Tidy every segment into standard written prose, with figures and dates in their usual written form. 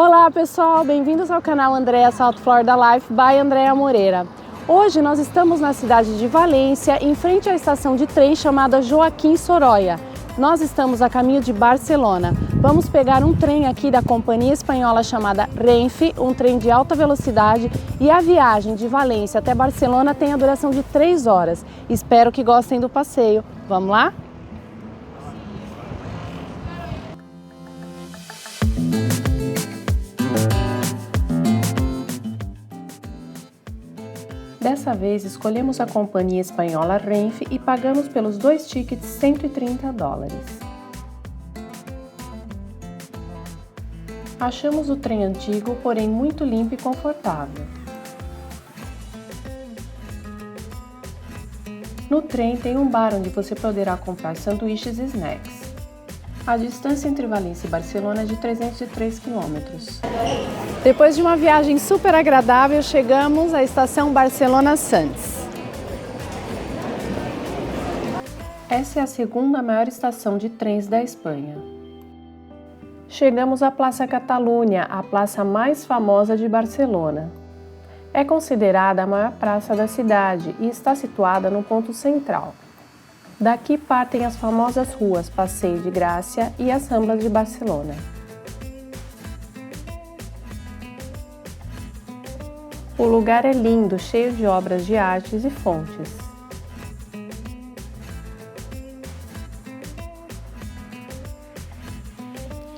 Olá pessoal, bem-vindos ao canal Andrea South Florida Life by Andrea Moreira. Hoje nós estamos na cidade de Valência, em frente à estação de trem chamada Joaquim Sorolla. Nós estamos a caminho de Barcelona. Vamos pegar um trem aqui da companhia espanhola chamada Renfe, um trem de alta velocidade, e a viagem de Valência até Barcelona tem a duração de 3 horas. Espero que gostem do passeio. Vamos lá? Dessa vez, escolhemos a companhia espanhola Renfe e pagamos pelos 2 tickets $130. Achamos o trem antigo, porém muito limpo e confortável. No trem tem um bar onde você poderá comprar sanduíches e snacks. A distância entre Valência e Barcelona é de 303 km. Depois de uma viagem super agradável, chegamos à estação Barcelona Sants. Essa é a segunda maior estação de trens da Espanha. Chegamos à Plaça Catalunha, a praça mais famosa de Barcelona. É considerada a maior praça da cidade e está situada no ponto central. Daqui partem as famosas ruas Passeio de Gràcia e as Ramblas de Barcelona. O lugar é lindo, cheio de obras de artes e fontes.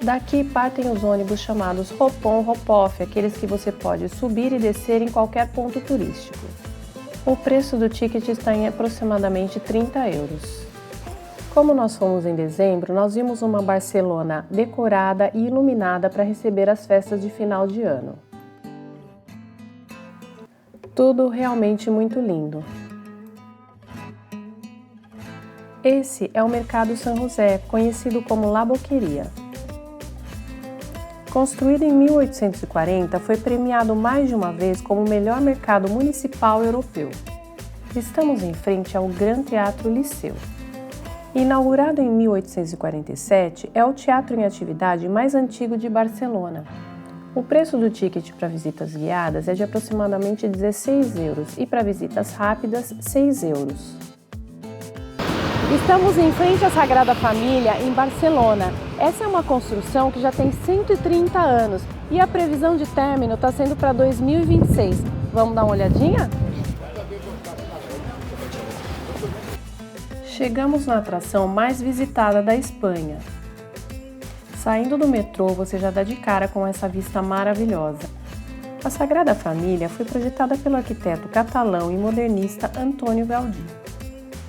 Daqui partem os ônibus chamados Hop-on, Hop-off, aqueles que você pode subir e descer em qualquer ponto turístico. O preço do ticket está em aproximadamente 30 euros. Como nós fomos em dezembro, nós vimos uma Barcelona decorada e iluminada para receber as festas de final de ano. Tudo realmente muito lindo. Esse é o Mercado San José, conhecido como La Boqueria. Construído em 1840, foi premiado mais de uma vez como o melhor mercado municipal europeu. Estamos em frente ao Gran Teatro Liceu. Inaugurado em 1847, é o teatro em atividade mais antigo de Barcelona. O preço do ticket para visitas guiadas é de aproximadamente 16 euros e para visitas rápidas, 6 euros. Estamos em frente à Sagrada Família, em Barcelona. Essa é uma construção que já tem 130 anos e a previsão de término está sendo para 2026. Vamos dar uma olhadinha? Chegamos na atração mais visitada da Espanha. Saindo do metrô, você já dá de cara com essa vista maravilhosa. A Sagrada Família foi projetada pelo arquiteto catalão e modernista Antoni Gaudí.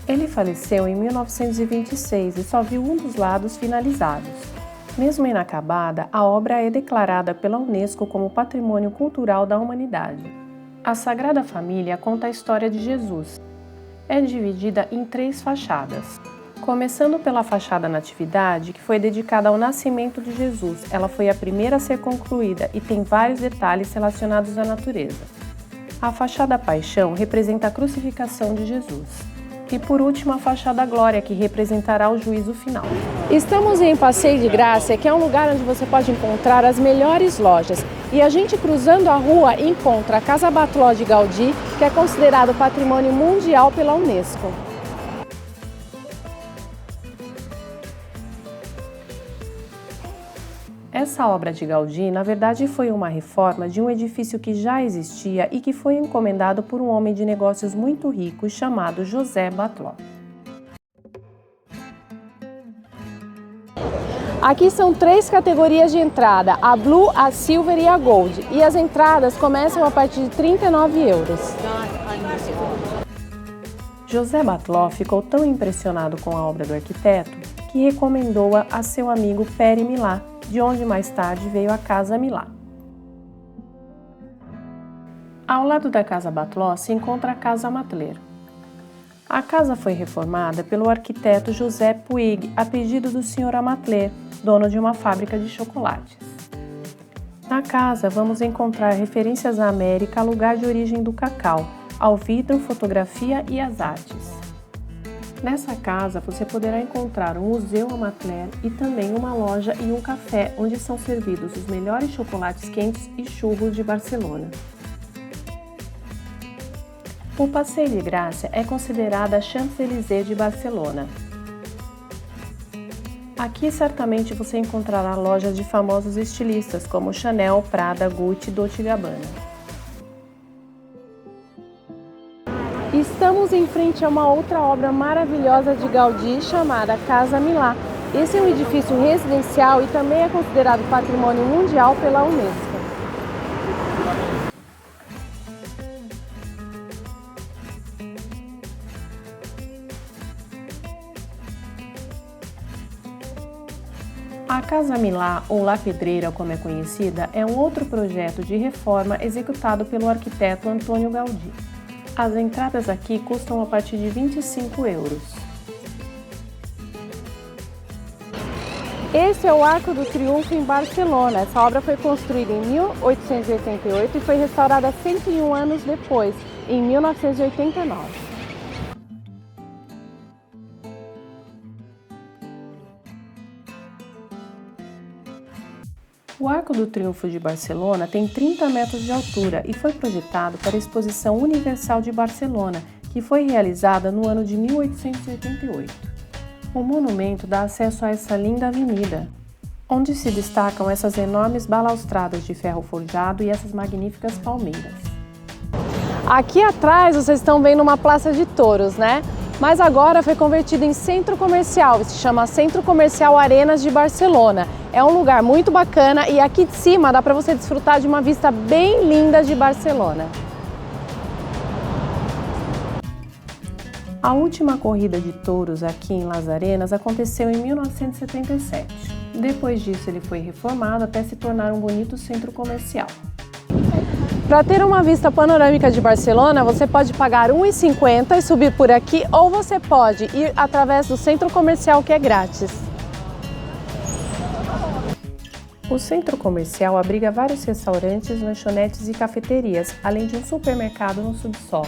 Ele faleceu em 1926 e só viu um dos lados finalizados. Mesmo inacabada, a obra é declarada pela Unesco como Patrimônio Cultural da Humanidade. A Sagrada Família conta a história de Jesus. É dividida em 3 fachadas. Começando pela fachada Natividade, que foi dedicada ao nascimento de Jesus. Ela foi a primeira a ser concluída e tem vários detalhes relacionados à natureza. A fachada Paixão representa a crucificação de Jesus. E por último, a fachada Glória, que representará o juízo final. Estamos em Passeio de Gràcia, que é um lugar onde você pode encontrar as melhores lojas. E a gente cruzando a rua encontra a Casa Batlló de Gaudí, que é considerado Patrimônio Mundial pela Unesco. Essa obra de Gaudí, na verdade, foi uma reforma de um edifício que já existia e que foi encomendado por um homem de negócios muito rico chamado José Batlló. Aqui são 3 categorias de entrada, a Blue, a Silver e a Gold, e as entradas começam a partir de 39 euros. José Batlló ficou tão impressionado com a obra do arquiteto que recomendou-a a seu amigo Pere Milá, de onde mais tarde veio a Casa Milá. Ao lado da Casa Batlló se encontra a Casa Matler. A casa foi reformada pelo arquiteto José Puig, a pedido do Sr. Amatler, dono de uma fábrica de chocolates. Na casa vamos encontrar referências à América, lugar de origem do cacau, ao vidro, fotografia e às artes. Nessa casa você poderá encontrar um museu Amatller e também uma loja e um café onde são servidos os melhores chocolates quentes e churros de Barcelona. O Passeio de Gràcia é considerada a Champs-Élysées de Barcelona. Aqui certamente você encontrará lojas de famosos estilistas como Chanel, Prada, Gucci e Dolce & Gabbana. Estamos em frente a uma outra obra maravilhosa de Gaudí chamada Casa Milà. Esse é um edifício residencial e também é considerado patrimônio mundial pela Unesco. A Casa Milà, ou La Pedreira como é conhecida, é um outro projeto de reforma executado pelo arquiteto Antônio Gaudí. As entradas aqui custam a partir de 25 euros. Esse é o Arco do Triunfo em Barcelona. Essa obra foi construída em 1888 e foi restaurada 101 anos depois, em 1989. O Arco do Triunfo de Barcelona tem 30 metros de altura e foi projetado para a Exposição Universal de Barcelona, que foi realizada no ano de 1888. O monumento dá acesso a essa linda avenida, onde se destacam essas enormes balaustradas de ferro forjado e essas magníficas palmeiras. Aqui atrás vocês estão vendo uma praça de touros, né? Mas agora foi convertido em centro comercial, se chama Centro Comercial Arenas de Barcelona. É um lugar muito bacana e aqui de cima dá para você desfrutar de uma vista bem linda de Barcelona. A última corrida de touros aqui em Las Arenas aconteceu em 1977. Depois disso ele foi reformado até se tornar um bonito centro comercial. Para ter uma vista panorâmica de Barcelona, você pode pagar R$ 1,50 e subir por aqui, ou você pode ir através do centro comercial, que é grátis. O centro comercial abriga vários restaurantes, lanchonetes e cafeterias, além de um supermercado no subsolo.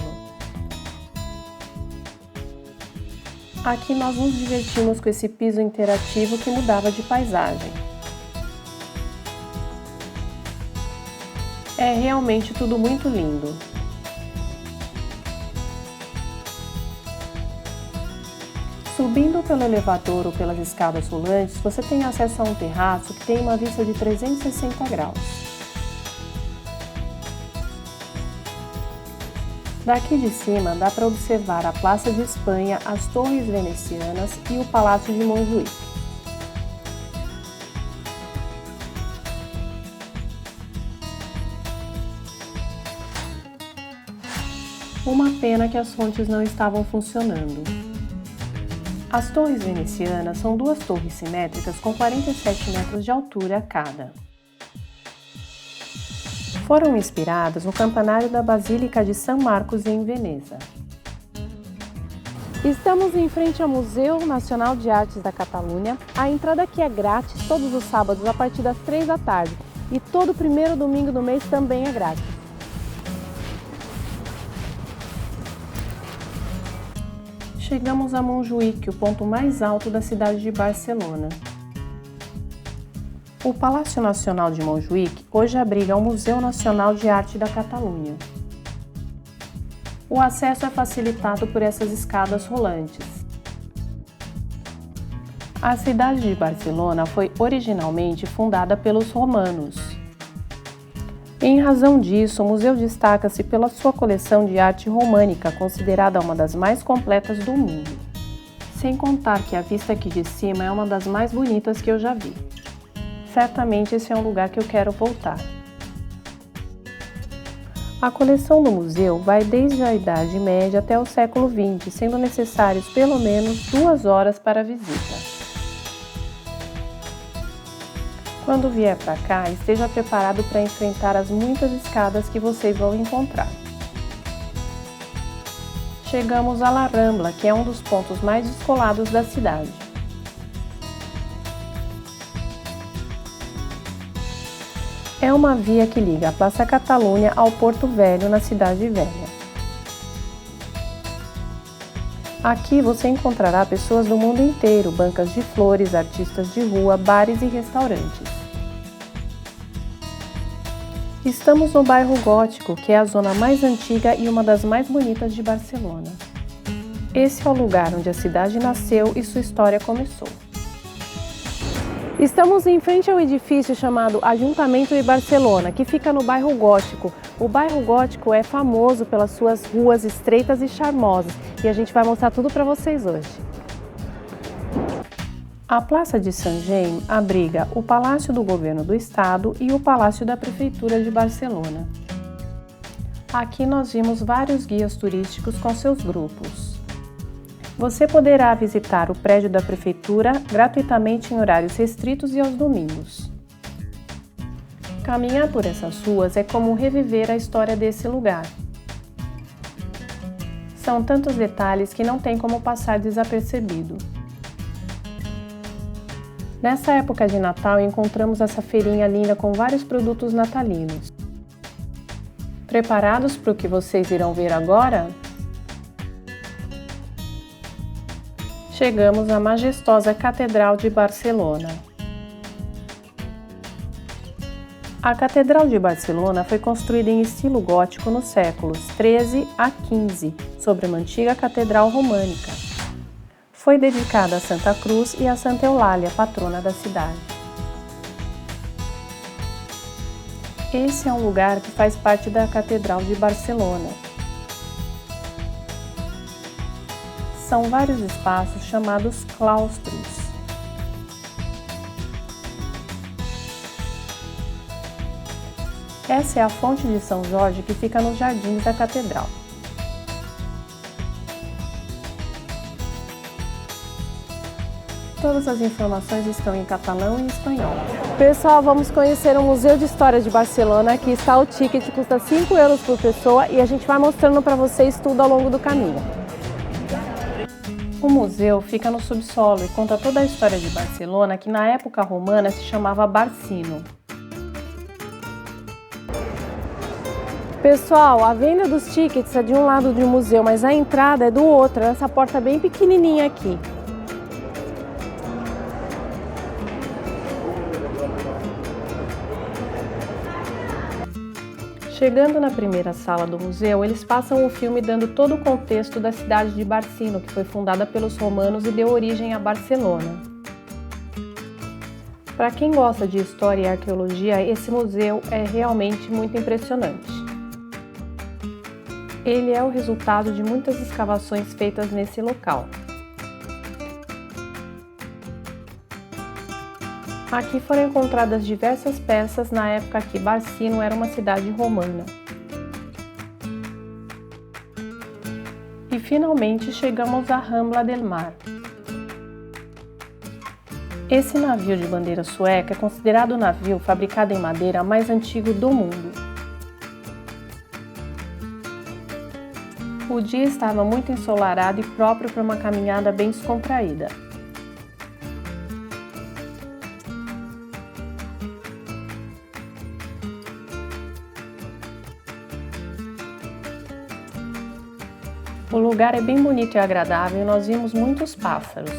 Aqui nós nos divertimos com esse piso interativo que mudava de paisagem. É realmente tudo muito lindo. Subindo pelo elevador ou pelas escadas rolantes, você tem acesso a um terraço que tem uma vista de 360 graus. Daqui de cima dá para observar a Praça de Espanha, as Torres Venecianas e o Palácio de Montjuïc. Uma pena que as fontes não estavam funcionando. As torres venecianas são duas torres simétricas com 47 metros de altura cada. Foram inspiradas no campanário da Basílica de São Marcos em Veneza. Estamos em frente ao Museu Nacional de Artes da Catalunha. A entrada aqui é grátis todos os sábados a partir das 3 da tarde e todo primeiro domingo do mês também é grátis. Chegamos a Montjuïc, o ponto mais alto da cidade de Barcelona. O Palácio Nacional de Montjuïc hoje abriga o Museu Nacional de Arte da Catalunha. O acesso é facilitado por essas escadas rolantes. A cidade de Barcelona foi originalmente fundada pelos romanos. Em razão disso, o museu destaca-se pela sua coleção de arte românica, considerada uma das mais completas do mundo. Sem contar que a vista aqui de cima é uma das mais bonitas que eu já vi. Certamente esse é um lugar que eu quero voltar. A coleção do museu vai desde a Idade Média até o século XX, sendo necessários pelo menos 2 horas para a visita. Quando vier para cá, esteja preparado para enfrentar as muitas escadas que vocês vão encontrar. Chegamos a La Rambla, que é um dos pontos mais descolados da cidade. É uma via que liga a Praça Catalunha ao Porto Velho, na Cidade Velha. Aqui você encontrará pessoas do mundo inteiro, bancas de flores, artistas de rua, bares e restaurantes. Estamos no bairro Gótico, que é a zona mais antiga e uma das mais bonitas de Barcelona. Esse é o lugar onde a cidade nasceu e sua história começou. Estamos em frente ao edifício chamado Ajuntament de Barcelona, que fica no bairro Gótico. O bairro Gótico é famoso pelas suas ruas estreitas e charmosas, e a gente vai mostrar tudo para vocês hoje. A Praça de Sant Jaime abriga o Palácio do Governo do Estado e o Palácio da Prefeitura de Barcelona. Aqui nós vimos vários guias turísticos com seus grupos. Você poderá visitar o prédio da Prefeitura gratuitamente em horários restritos e aos domingos. Caminhar por essas ruas é como reviver a história desse lugar. São tantos detalhes que não tem como passar desapercebido. Nessa época de Natal encontramos essa feirinha linda com vários produtos natalinos. Preparados para o que vocês irão ver agora? Chegamos à majestosa Catedral de Barcelona. A Catedral de Barcelona foi construída em estilo gótico nos séculos 13 a 15, sobre uma antiga catedral românica. Foi dedicada a Santa Cruz e a Santa Eulália, patrona da cidade. Esse é um lugar que faz parte da Catedral de Barcelona. São vários espaços chamados claustros. Essa é a fonte de São Jorge que fica nos jardins da catedral. Todas as informações estão em catalão e espanhol. Pessoal, vamos conhecer o Museu de História de Barcelona. Aqui está o ticket, custa 5 euros por pessoa e a gente vai mostrando para vocês tudo ao longo do caminho. O museu fica no subsolo e conta toda a história de Barcelona, que na época romana se chamava Barcino. Pessoal, a venda dos tickets é de um lado do museu, mas a entrada é do outro, nessa porta bem pequenininha aqui. Chegando na primeira sala do museu, eles passam o filme dando todo o contexto da cidade de Barcino, que foi fundada pelos romanos e deu origem a Barcelona. Para quem gosta de história e arqueologia, esse museu é realmente muito impressionante. Ele é o resultado de muitas escavações feitas nesse local. Aqui foram encontradas diversas peças na época que Barcino era uma cidade romana. E finalmente chegamos à Rambla del Mar. Esse navio de bandeira sueca é considerado o navio fabricado em madeira mais antigo do mundo. O dia estava muito ensolarado e próprio para uma caminhada bem descontraída. O lugar é bem bonito e agradável e nós vimos muitos pássaros.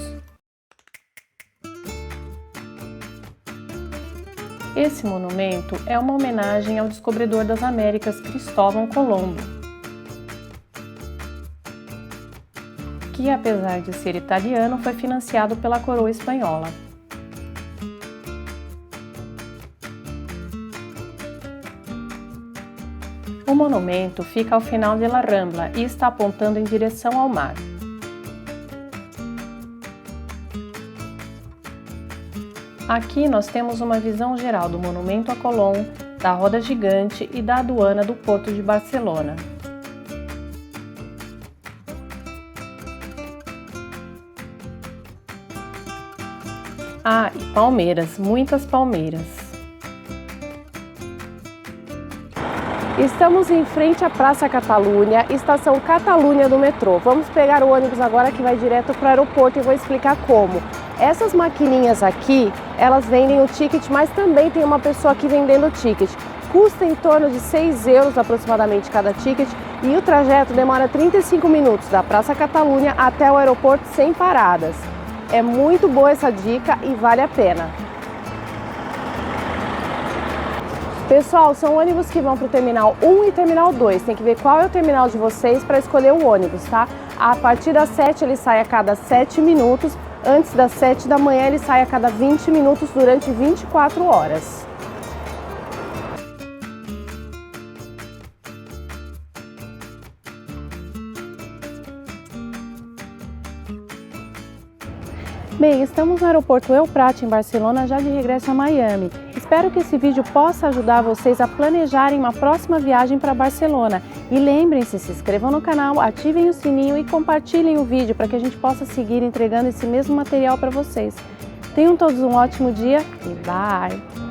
Esse monumento é uma homenagem ao descobridor das Américas, Cristóvão Colombo, que, apesar de ser italiano, foi financiado pela coroa espanhola. O monumento fica ao final de La Rambla e está apontando em direção ao mar. Aqui nós temos uma visão geral do Monumento a Colón, da Roda Gigante e da aduana do Porto de Barcelona. Ah, e palmeiras, muitas palmeiras. Estamos em frente à Praça Catalunha, estação Catalunha do metrô. Vamos pegar o ônibus agora que vai direto para o aeroporto e vou explicar como. Essas maquininhas aqui, elas vendem o ticket, mas também tem uma pessoa aqui vendendo o ticket. custa em torno de 6 euros aproximadamente cada ticket e o trajeto demora 35 minutos da Praça Catalunha até o aeroporto sem paradas. É muito boa essa dica e vale a pena. Pessoal, são ônibus que vão para o Terminal 1 e Terminal 2. Tem que ver qual é o terminal de vocês para escolher o ônibus, tá? A partir das 7 ele sai a cada 7 minutos. Antes das 7 da manhã ele sai a cada 20 minutos durante 24 horas. Bem, estamos no aeroporto El Prat, em Barcelona, já de regresso a Miami. Espero que esse vídeo possa ajudar vocês a planejarem uma próxima viagem para Barcelona. E lembrem-se, se inscrevam no canal, ativem o sininho e compartilhem o vídeo para que a gente possa seguir entregando esse mesmo material para vocês. Tenham todos um ótimo dia e bye!